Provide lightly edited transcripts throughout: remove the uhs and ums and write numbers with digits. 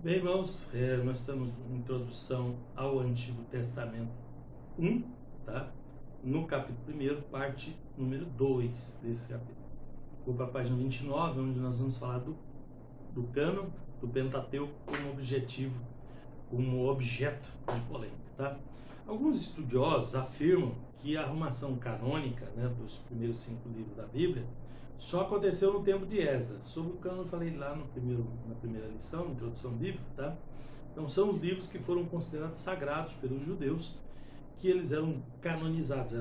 Bem, irmãos, nós estamos em introdução ao Antigo Testamento 1, tá? No capítulo 1, parte número 2 desse capítulo. Vou para a página 29, onde nós vamos falar do cânon, do Pentateuco como objeto de polêmica, tá? Alguns estudiosos afirmam que a arrumação canônica, né, dos primeiros 5 livros da Bíblia só aconteceu no tempo de Esdras. Sobre o cânon eu falei lá na primeira lição, introdução bíblica, tá? Então são os livros que foram considerados sagrados pelos judeus, que eles eram canonizados,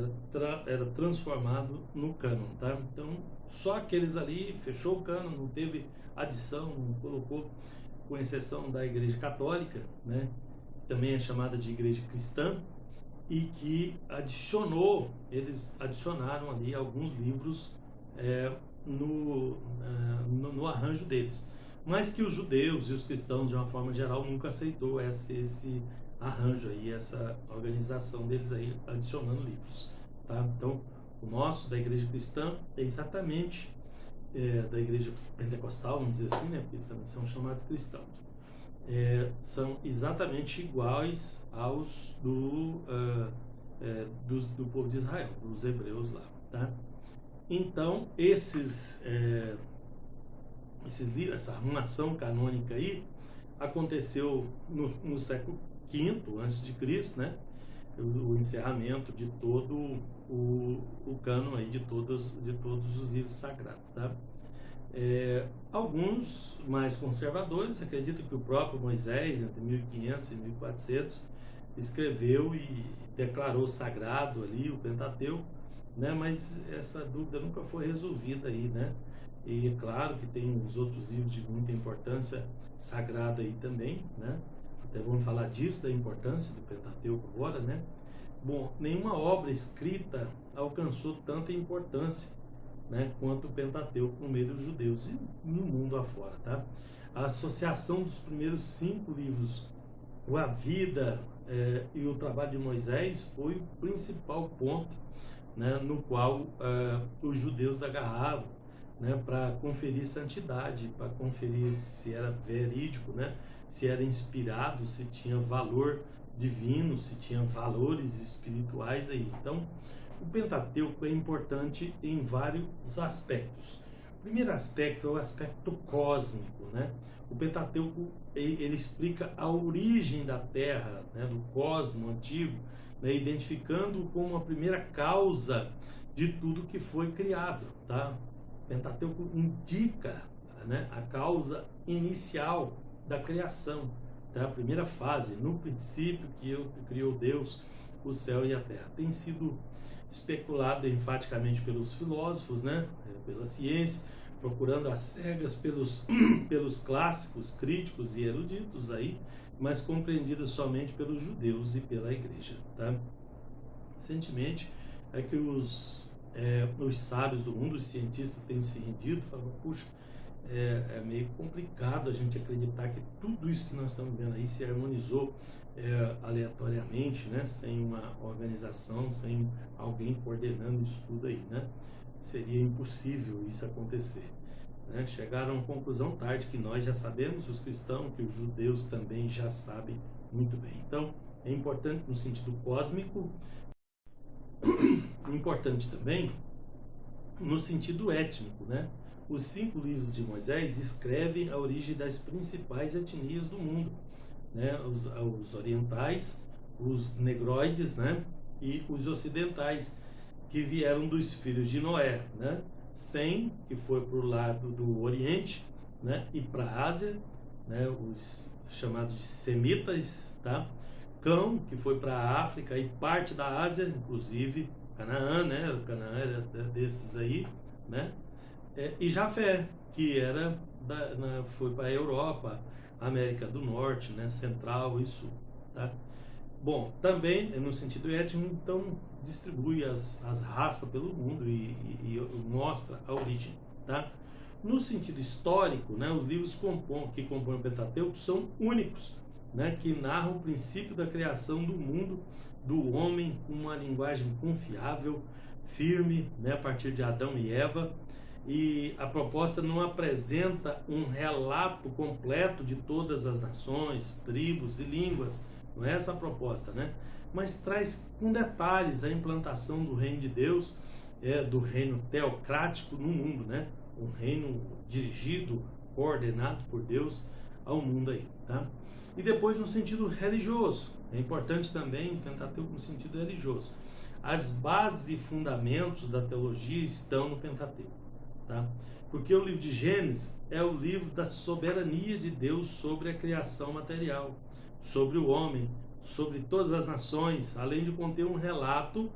era transformado no cânon, tá? Então só aqueles ali, fechou o cânon, não teve adição, não colocou, com exceção da Igreja Católica, né? Também é chamada de Igreja Cristã, e que eles adicionaram ali alguns livros no arranjo deles, mas que os judeus e os cristãos, de uma forma geral, nunca aceitou esse arranjo aí, essa organização deles aí, adicionando livros, tá? Então, o nosso, da Igreja Cristã, é exatamente da Igreja Pentecostal, vamos dizer assim, né? Porque eles também são chamados cristãos. São exatamente iguais aos do povo de Israel, dos hebreus lá, tá? Então, livros, essa arrumação canônica aí, aconteceu no século V a.C., né? O encerramento de todo o cânon aí, de todos os livros sagrados, tá? Alguns mais conservadores acreditam que o próprio Moisés, entre 1500 e 1400, escreveu e declarou sagrado ali o Pentateuco, né? Mas essa dúvida nunca foi resolvida aí, né? E é claro que tem os outros livros de muita importância sagrada aí também, né? Até vamos falar disso, da importância do Pentateuco agora, né? Bom, nenhuma obra escrita alcançou tanta importância, né, quanto o Pentateuco no meio dos judeus e no mundo afora, tá? A associação dos primeiros 5 livros com a vida e o trabalho de Moisés foi o principal ponto, né, no qual os judeus agarravam, né, para conferir santidade, para conferir se era verídico, né, se era inspirado, se tinha valor divino, se tinha valores espirituais aí. Então, o Pentateuco é importante em vários aspectos. O primeiro aspecto é o aspecto cósmico, né? O Pentateuco ele explica a origem da Terra, né, do cosmo antigo, né, identificando como a primeira causa de tudo que foi criado, tá? O Pentateuco indica, né, a causa inicial da criação, tá? A primeira fase, no princípio que criou Deus o céu e a terra. Tem sido especulado enfaticamente pelos filósofos, né, pela ciência, procurando às cegas pelos clássicos, críticos e eruditos aí, mas compreendido somente pelos judeus e pela igreja, tá? Recentemente é que os sábios do mundo, os cientistas, têm se rendido, falando, puxa, é meio complicado a gente acreditar que tudo isso que nós estamos vendo aí se harmonizou aleatoriamente, né? Sem uma organização, sem alguém coordenando isso tudo aí, né? Seria impossível isso acontecer, né? Chegaram a uma conclusão tarde que nós já sabemos, os cristãos, que os judeus também já sabem muito bem. Então, é importante no sentido cósmico, importante também no sentido étnico, né? Os 5 livros de Moisés descrevem a origem das principais etnias do mundo, né? Os orientais, os negroides, né? E os ocidentais, que vieram dos filhos de Noé, né? Sem, que foi para o lado do Oriente, né? E para a Ásia, né? Os chamados de semitas, tá? Cão, que foi para a África e parte da Ásia, inclusive Canaã, né? O Canaã era desses aí, né? E Jafé, que foi para a Europa, América do Norte, né? Central e Sul, tá? Bom, também no sentido étnico, então distribui as raças pelo mundo e mostra a origem, tá? No sentido histórico, né, os livros que compõem o Pentateuco são únicos, né, que narram o princípio da criação do mundo, do homem, com uma linguagem confiável, firme, né, a partir de Adão e Eva, e a proposta não apresenta um relato completo de todas as nações, tribos e línguas, não é essa a proposta, né? Mas traz com detalhes a implantação do reino de Deus, do reino teocrático no mundo, né? Um reino dirigido, coordenado por Deus ao mundo aí, tá? E depois no sentido religioso, é importante também o Pentateuco no sentido religioso. As bases e fundamentos da teologia estão no Pentateuco, tá? Porque o livro de Gênesis é o livro da soberania de Deus sobre a criação material, sobre o homem, sobre todas as nações, além de conter um relato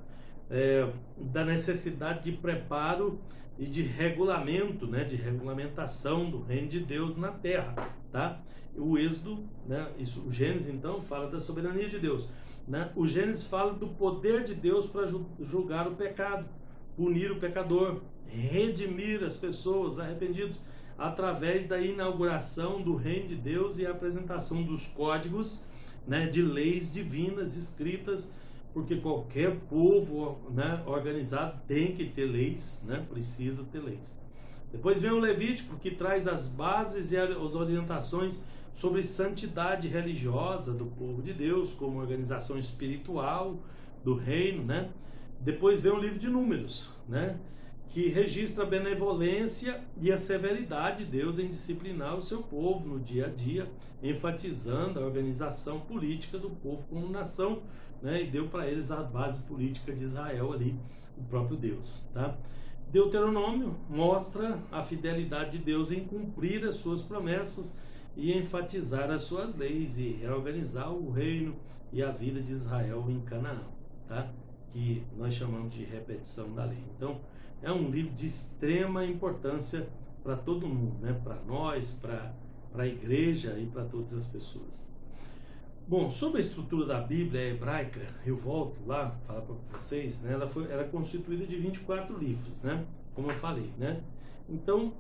da necessidade de preparo e de regulamento, né, de regulamentação do reino de Deus na terra, tá? O Êxodo, né, o Gênesis então fala da soberania de Deus, né? O Gênesis fala do poder de Deus para julgar o pecado, punir o pecador, redimir as pessoas arrependidos através da inauguração do reino de Deus e a apresentação dos códigos, né, de leis divinas escritas, porque qualquer povo, né, organizado tem que ter leis, né, precisa ter leis. Depois vem o Levítico, que traz as bases e as orientações sobre santidade religiosa do povo de Deus, como organização espiritual do reino, né? Depois vem o livro de Números, né, que registra a benevolência e a severidade de Deus em disciplinar o seu povo no dia a dia, enfatizando a organização política do povo como nação, né, e deu para eles a base política de Israel ali, o próprio Deus, tá? Deuteronômio mostra a fidelidade de Deus em cumprir as suas promessas e enfatizar as suas leis e reorganizar o reino e a vida de Israel em Canaã, tá? Que nós chamamos de repetição da lei. Então, é um livro de extrema importância para todo mundo, né? Para nós, para a igreja e para todas as pessoas. Bom, sobre a estrutura da Bíblia hebraica, eu volto lá falar para vocês, né? Ela era constituída de 24 livros, né? Como eu falei, né? Então,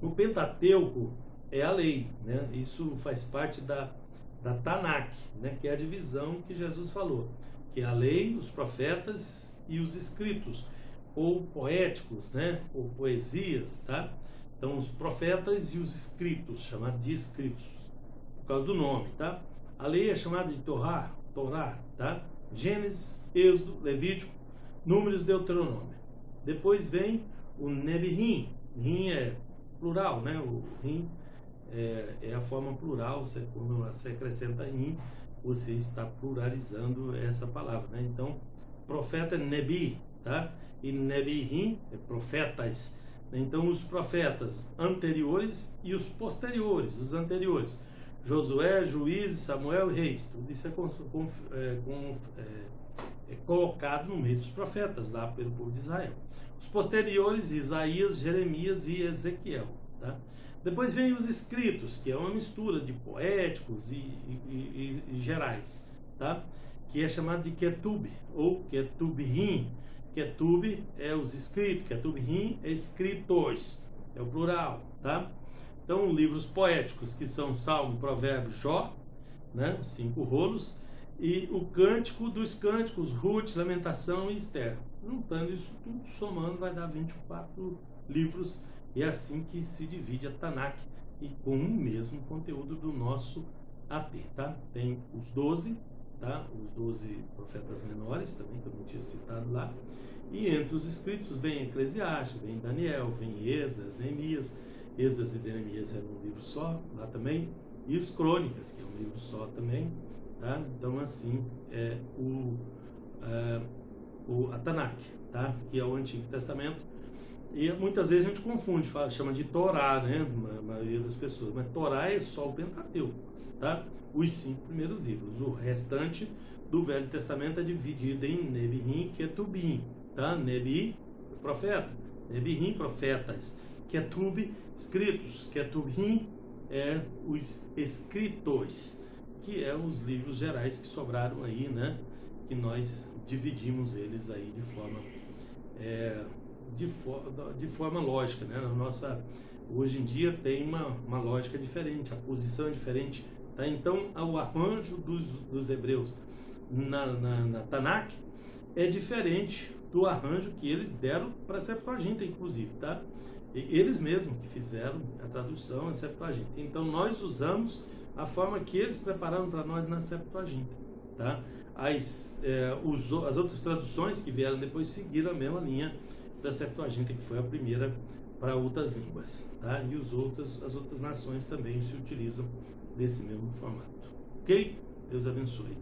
o Pentateuco é a lei, né? Isso faz parte da Tanakh, né? Que é a divisão que Jesus falou, que é a lei, os profetas e os escritos, ou poéticos, né? Ou poesias, tá? Então, os profetas e os escritos, chamados de escritos, por causa do nome, tá? A lei é chamada de Torá, tá? Gênesis, Êxodo, Levítico, Números, Deuteronômio. Depois vem o Nevi'im. Rim é plural, né? O rim é a forma plural. Quando você acrescenta rim, você está pluralizando essa palavra, né? Então, profeta é Nebi, tá? E Nevi'im é profetas. Então, os profetas anteriores e os posteriores, os anteriores. Josué, Juízes, Samuel e Reis. Tudo isso é colocado no meio dos profetas lá pelo povo de Israel. Os posteriores, Isaías, Jeremias e Ezequiel, tá? Depois vem os escritos, que é uma mistura de poéticos e gerais, tá? Que é chamado de Ketub ou Ketubim. Ketub é os escritos, Ketubim é escritos, é o plural, tá? Então, livros poéticos, que são Salmo, Provérbio, Jó, né, 5 rolos, e o Cântico dos Cânticos, Ruth, Lamentação e Esther. Juntando isso tudo, somando, vai dar 24 livros, e é assim que se divide a Tanakh, e com o mesmo conteúdo do nosso AP, tá? Tem os 12, tá? Os 12 profetas menores, também, que eu não tinha citado lá, e entre os escritos vem Eclesiastes, vem Daniel, vem Esdras, Neemias. Esdras e Neemias é um livro só, lá também, e os Crônicas, que é um livro só também, tá? Então, assim, a Tanakh, tá? Que é o Antigo Testamento, e muitas vezes a gente confunde, chama de Torá, né? A maioria das pessoas, mas Torá é só o Pentateuco, tá? Os 5 primeiros livros. O restante do Velho Testamento é dividido em Nevi'im e Ketubim, tá? Nebi, profeta, Nevi'im, profetas, Ketub, escritos. Ketubim é os escritos, que é os livros gerais que sobraram aí, né? Que nós dividimos eles aí de forma lógica, né? Hoje em dia tem uma lógica diferente, a posição é diferente, tá? Então, o arranjo dos hebreus na Tanakh é diferente do arranjo que eles deram para a Septuaginta, inclusive, tá? Eles mesmos que fizeram a tradução em Septuaginta. Então nós usamos a forma que eles prepararam para nós na Septuaginta, tá? As outras traduções que vieram depois seguiram a mesma linha da Septuaginta, que foi a primeira para outras línguas, tá? E as outras nações também se utilizam desse mesmo formato. Ok? Deus abençoe.